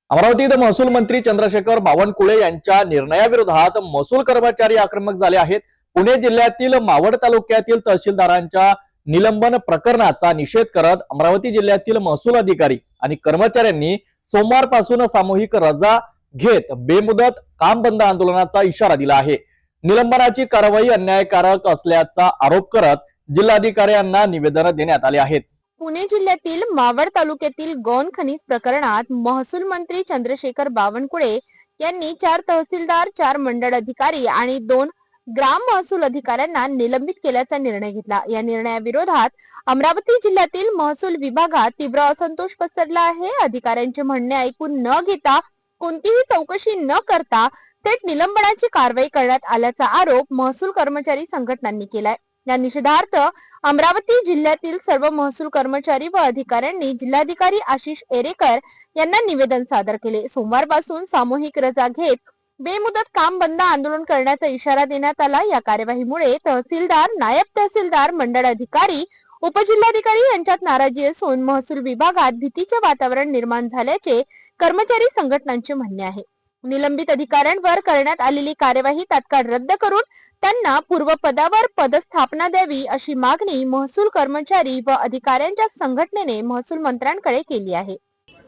अमरावतीत महसूल मंत्री चंद्रशेखर बावनकुळे यांच्या निर्णयाविरोधात महसूल कर्मचारी आक्रमक झाले आहेत। पुणे जिल्ह्यातील मावळ तालुक्यातील तहसीलदारांच्या निलंबन प्रकरणाचा निषेध करत अमरावती जिल्ह्यातील महसूल अधिकारी आणि कर्मचाऱ्यांनी सोमवारपासून सामूहिक रजा घेत बेमुदत काम बंद आंदोलनाचा इशारा दिला आहे। निलंबनाची कारवाई अन्यायकारक असल्याचा आरोप करत जिल्हाधिकाऱ्यांना निवेदन देण्यात आले आहेत। पुणे जिल्ह्यातील मावळ तालुक्यातील गौण खनिज प्रकरणात महसूल मंत्री चंद्रशेखर बावनकुळे यांनी 4 तहसीलदार, 4 मंडळ अधिकारी आणि 2 ग्राम महसूल अधिकाऱ्यांना निलंबित केल्याचा निर्णय घेतला। या निर्णयाविरोधात अमरावती जिल्ह्यातील महसूल विभागात तीव्र असंतोष पसरला आहे। अधिकाऱ्यांचे म्हणणे ऐकून न घेता कोणतीही चौकशी न करता थेट निलंबनाची कारवाई करण्यात आल्याचा आरोप महसूल कर्मचारी संघटनांनी केलाय। या निषेधार्थ अमरावती जिल्ह्यातील सर्व महसूल कर्मचारी व अधिकाऱ्यांनी जिल्हाधिकारी आशिष एरेकर यांना निवेदन सादर केले। सोमवारपासून सामूहिक रजा घेत बेमुदत काम बंद आंदोलन करण्याचा इशारा देण्यात आला। या कार्यवाहीमुळे तहसीलदार, नायब तहसीलदार, मंडळ अधिकारी, उपजिल्हाधिकारी यांच्यात नाराजी असून महसूल विभागात भीतीचे वातावरण निर्माण झाल्याचे कर्मचारी संघटनांचे म्हणणे आहे। निलंबित अधिकाऱ्यांवर करण्यात आलेली कार्यवाही तात्काळ रद्द करून त्यांना पूर्वपदावर पदस्थापना द्यावी अशी मागणी महसूल कर्मचारी व अधिकाऱ्यांच्या संघटनेने महसूल मंत्र्यांकडे केली आहे।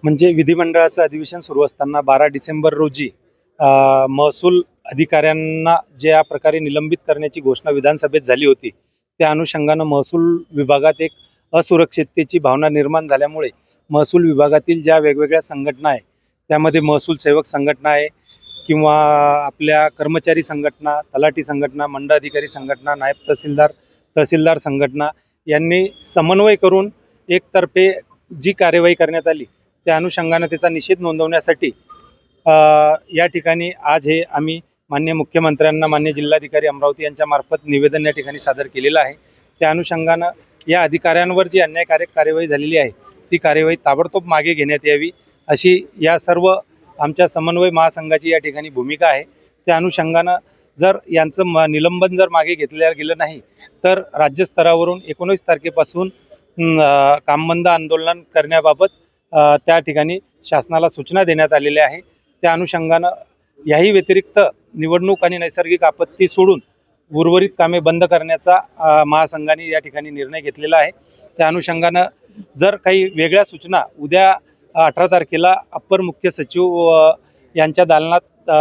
म्हणजे विधिमंडळाचं अधिवेशन सुरू असताना 12 डिसेंबर रोजी महसूल अधिकाऱ्यांना ज्या प्रकारे निलंबित करण्याची घोषणा विधानसभेत झाली होती, त्या अनुषंगाने महसूल विभागात एक असुरक्षिततेची भावना निर्माण झाल्यामुळे महसूल विभागातील ज्या वेगवेगळ्या संघटना आहे, त्यामध्ये महसूल सेवक संघटना आहे किंवा आपल्या कर्मचारी संघटना, तलाठी संघटना, मंडळ अधिकारी संघटना, नायब तहसीलदार, तहसीलदार संघटना यांनी समन्वय करून एकतर्फे जी कार्यवाही करण्यात आली, त्या अनुषंगाने त्याचा निषेध नोंदवण्यासाठी या ठिकाणी आज हे आम्ही माननीय मुख्यमंत्र्यांना, माननीय जिल्हाधिकारी अमरावती यांच्या मार्फत निवेदन या ठिकाणी सादर केलेलं आहे। त्या अनुषंगाने या अधिकाऱ्यांवर जी अन्यायकारक कार्यवाही झालेली आहे, ती कार्यवाही ताबडतोब मागे घेण्यात यावी अशी या सर्व आमच्या समन्वय महासंघाची या ठिकाणी भूमिका आहे। त्या अनुषंगाने जर यांचं निलंबन जर मागे घेतलं गेलं नाही तर राज्यस्तरावरून 19 तारखेपासून कामबंद आंदोलन करण्याबाबत त्या ठिकाणी शासनाला सूचना देण्यात आलेल्या आहे। त्या अनुषंगाने याही व्यतिरिक्त निवडणूक आणि नैसर्गिक आपत्ती सोडून उर्वरित कामे बंद करण्याचा महासंघाने या ठिकाणी निर्णय घेतलेला आहे। त्या अनुषंगाने जर काही वेगळ्या सूचना उद्या 18 तारखेला अप्पर मुख्य सचिव यांच्या दालनात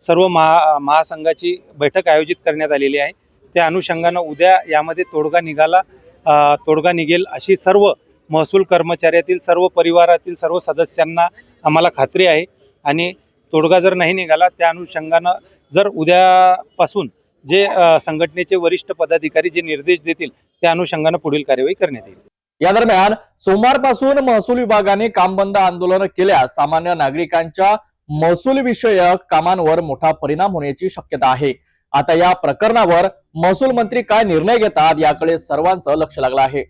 सर्व महासंघाची बैठक आयोजित करण्यात आलेली आहे। त्या अनुषंगाने उद्या यामध्ये तोडगा निघेल अशी सर्व महसूल कर्मचाऱ्यातील, सर्व परिवारातील सर्व सदस्यांना आम्हाला खात्री आहे। आणि तोडगा जर नाही निघाला, त्या अनुषंगाने जर उद्यापासून जे संघटनेचे वरिष्ठ पदाधिकारी जे निर्देश देतील, त्या अनुषंगाने पुढील कार्यवाही करण्यात येईल। या दरम्यान सोमवारपासून महसूल विभागाने काम बंद आंदोलन केल्यास सामान्य नागरिकांच्या महसूल विषयक कामांवर मोठा परिणाम होण्याची शक्यता आहे। आता या प्रकरणावर महसूल मंत्री काय निर्णय घेतात याकडे सर्वांचं लक्ष लागलं आहे।